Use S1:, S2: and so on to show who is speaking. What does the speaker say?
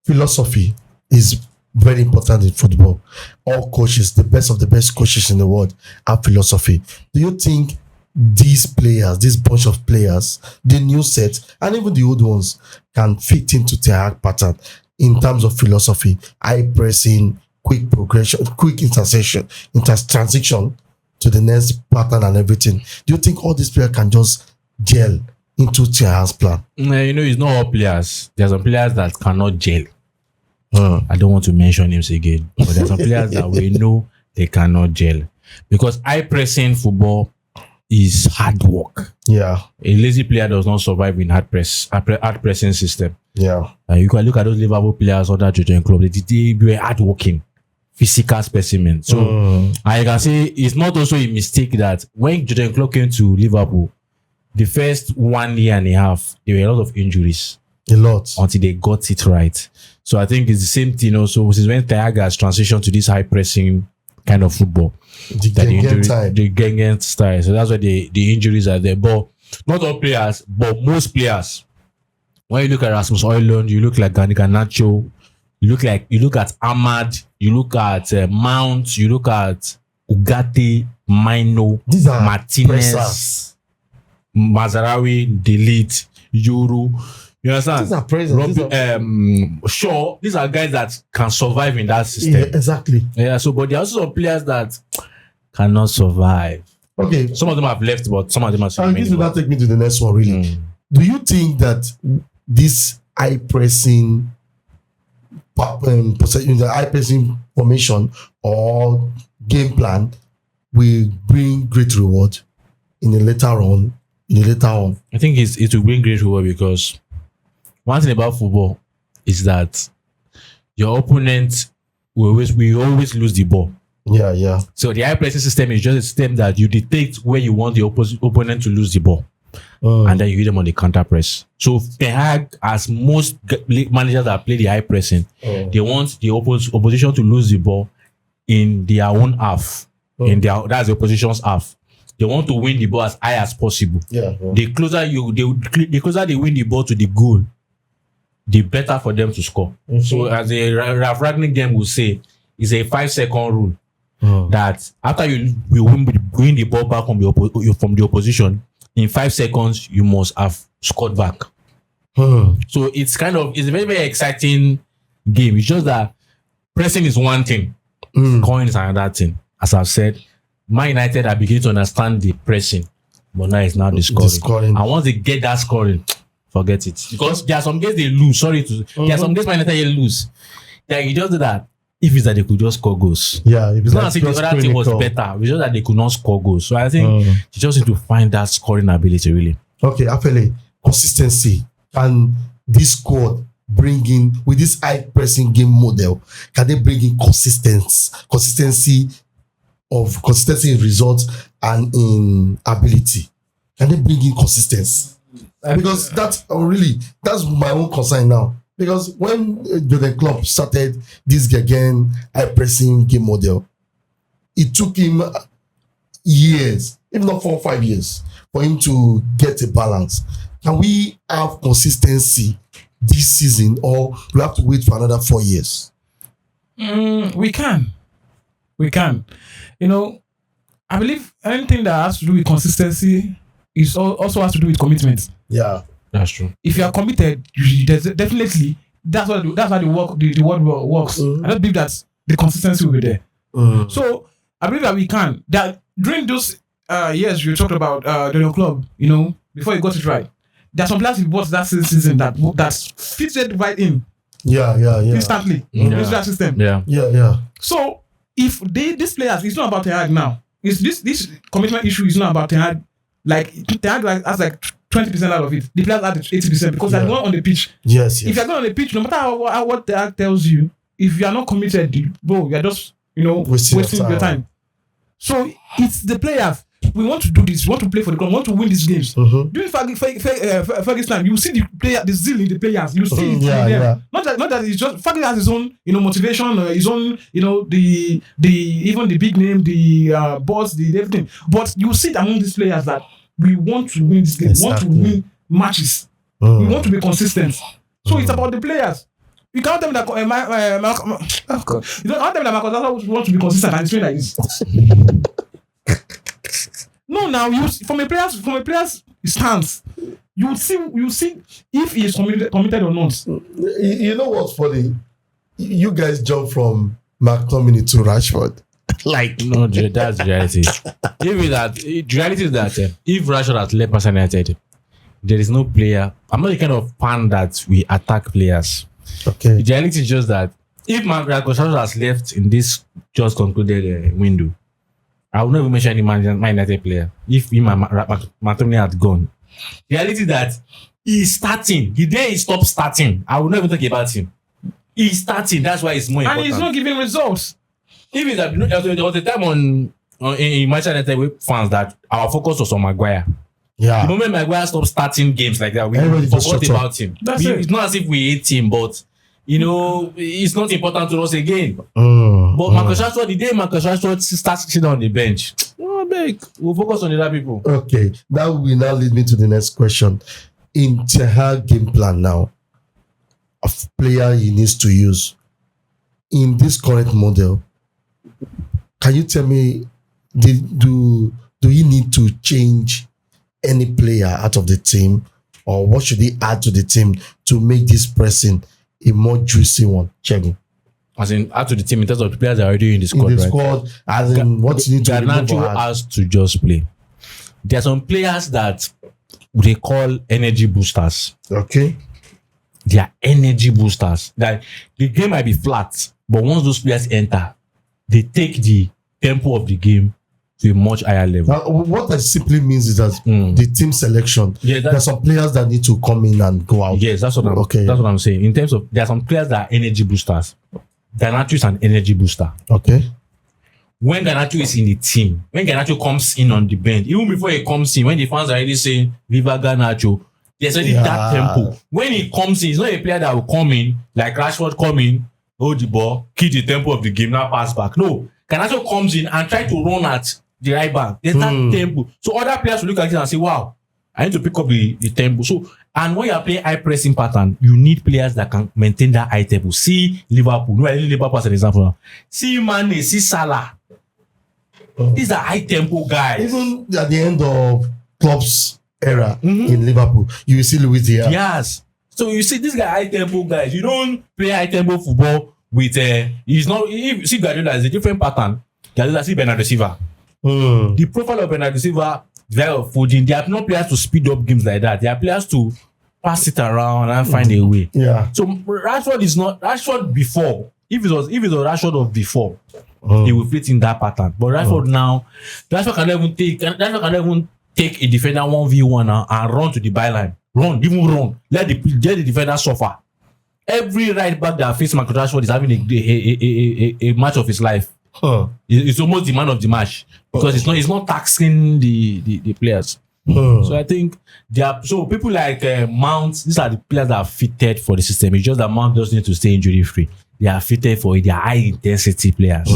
S1: philosophy is very important in football. All coaches, the best of the best coaches in the world, have philosophy. Do you think these players, this bunch of players, the new set and even the old ones, can fit into Ten Hag pattern in terms of philosophy, high pressing, quick progression, quick transition to the next pattern and everything? Do you think all these players can just gel into Ten Hag's plan?
S2: It's not all players. There are some players that cannot gel. I don't want to mention names again, but there are some players that we know they cannot gel because high pressing football is hard work.
S1: Yeah,
S2: a lazy player does not survive in hard pressing system.
S1: Yeah,
S2: you can look at those Liverpool players or that Jurgen Klopp. They were hard working, physical specimen. So I can say it's not also a mistake that when Jurgen Klopp came to Liverpool, the first 1 year and a half, there were a lot of injuries.
S1: A lot.
S2: Until they got it right. So I think it's the same thing also. Since when Ten Hag has transitioned to this high pressing kind of football, the Gengen style. So that's why the injuries are there. But not all players, but most players. When you look at Rasmus Højlund, you look like Garnacho, you look at Ahmad, you look at Mount, you look at Ugarte, Mino, Martinez, pressers. Mazarawi, Delete, Yuru. You understand?
S1: These are present.
S2: Sure, these are guys that can survive in that system.
S1: Yeah, exactly.
S2: Yeah, so but there are also some players that cannot survive.
S1: Okay.
S2: Some of them have left, but some of them are still
S1: remaining. This will not take me to the next one, really. Do you think that this high pressing formation or game plan will bring great reward in the later on? I think
S2: it will bring great reward because one thing about football is that your opponent will always lose the ball.
S1: Yeah.
S2: So the high pressing system is just a system that you dictate where you want the opponent to lose the ball, and then you hit them on the counter press. So Ten Hag, as most managers that play the high pressing, they want the opposition to lose the ball in their own half. That's the opposition's half. They want to win the ball as high as possible.
S1: Yeah.
S2: The closer they win the ball to the goal, the better for them to score. So as a Ralph Ragnick game will say, it's a 5-second rule that after you win the ball back from the opposition, in 5 seconds you must have scored back. So it's a very, very exciting game. It's just that pressing is one thing, scoring is another thing. As I've said, Man United are beginning to understand the pressing, but now it's the scoring. And once they get that scoring, forget it. Because there are some games they lose. There are some games Man United lose. You just do that. If it's that they could just score goals.
S1: Yeah.
S2: It's not as if the other team was better. It's just that they could not score goals. So I think you just need to find that scoring ability, really.
S1: Okay, Afele, consistency. Can this squad bring in, with this high pressing game model, can they bring in consistency in results and in ability? Can they bring in consistency? Because that's my own concern now. Because when the club started this again high pressing game model, it took him years, if not 4 or 5 years, for him to get a balance. Can we have consistency this season, or we have to wait for another 4 years?
S3: We can. I believe anything that has to do with consistency also has to do with commitment.
S1: Yeah,
S2: that's true.
S3: If you are committed, there's definitely that's how the word works. I don't believe that the consistency will be there. So I believe that we can. That during those years you talked about the club, before you got it right, there are some players we bought that season that fitted right in.
S1: Yeah.
S3: Instantly into that system.
S1: Yeah.
S3: So if these players, it's not about Ten Hag now. It's this commitment issue is not about Ten Hag. Like Ten Hag has 20% out of it. The players have 80% because they're going on the pitch.
S1: Yes.
S3: If you're going on the pitch, no matter what Ten Hag tells you, if you are not committed, bro, you're just wasting your time. So it's the players. We want to do this. We want to play for the club. We want to win these games. During Fergie's time, you see the zeal in the players. You see it in them. Not that it's just Fergie has his own, motivation, his own, the even the big name, the boss, the everything. But you see it among these players that we want to win this game. Exactly. We want to win matches. We want to be consistent. So it's about the players. You can't tell me that you don't tell me that Marcus Rashford wants to be consistent and he's doing like this. No, now you from a player's stance, you see if he is committed or not.
S1: You know what's funny? You guys jump from McTominay to Rashford.
S2: Like no, that's the reality. The reality is that if Rashford has left Manchester United, there is no player. I'm not the kind of fan that we attack players.
S1: Okay.
S2: The reality is just that if Marcus Rashford has left in this just concluded window, I will not even mention any Man United player. If McTominay had gone, the reality is that he's starting. The day he stops starting, I will not even talk about him. He's starting. That's why it's more important.
S3: And he's not giving results.
S2: Even that there was a time in Manchester United fans that our focus was on Maguire.
S1: Yeah.
S2: The moment Maguire stopped starting games like that, we forgot about him. It's not as if we hate him, but it's not important to us again. But Marcus Rashford, the day Marcus Rashford starts sitting on the bench, we'll focus on the other people.
S1: Okay, that will now lead me to the next question. In Ten Hag game plan now, a player he needs to use in this current model, can you tell me, do you need to change any player out of the team, or what should he add to the team to make this pressing a more juicy one? Chego.
S2: As in, add to the team in terms of the players that are already in the squad,
S1: in the
S2: right?
S1: squad, as in what you need to remove or add.
S2: Has to just play. There are some players that they call energy boosters.
S1: Okay.
S2: They are energy boosters. That the game might be flat, but once those players enter, they take the tempo of the game to a much higher level.
S1: Now, what that simply means is that the team selection, there are some players that need to come in and go out.
S2: Yes, that's what I'm saying. In terms of, there are some players that are energy boosters. Garnacho is an energy booster. Okay. When Garnacho is in the team, when Garnacho comes in on the bench, even before he comes in, when the fans are already saying Viva Garnacho, there's already that tempo. When he comes in, he's not a player that will come in like Rashford come in, hold the ball, keep the tempo of the game, now pass back. No, Garnacho comes in and try to run at the right back. There's that tempo. So other players will look at it and say, wow, I need to pick up the tempo. So, and when you are playing high pressing pattern, you need players that can maintain that high tempo. See Liverpool. No, I need Liverpool as an example. See Mane, see Salah. These are high tempo guys.
S1: Even at the end of Klopp's era in Liverpool, you will see Luis Diaz.
S2: Yes. So you see these guys high tempo guys. You don't play high tempo football with he's not. If you see Guardiola is a different pattern. Guardiola see Bernardo Silva. The profile of Bernardo Silva, very Foden. They are not players to speed up games like that. They are players to pass it around and find a way. Yeah. So Rashford is not Rashford before. If it was Rashford of before, he will fit in that pattern. But Rashford now, Rashford can even take a defender 1v1 now and run to the byline. Run. Let the defender suffer. Every right back that faces Marcus Rashford is having a match of his life. It's almost the man of the match because it's not taxing the players. So I think so people like Mount, these are the players that are fitted for the system. It's just that Mount doesn't need to stay injury free. They are fitted for it. They are high intensity players.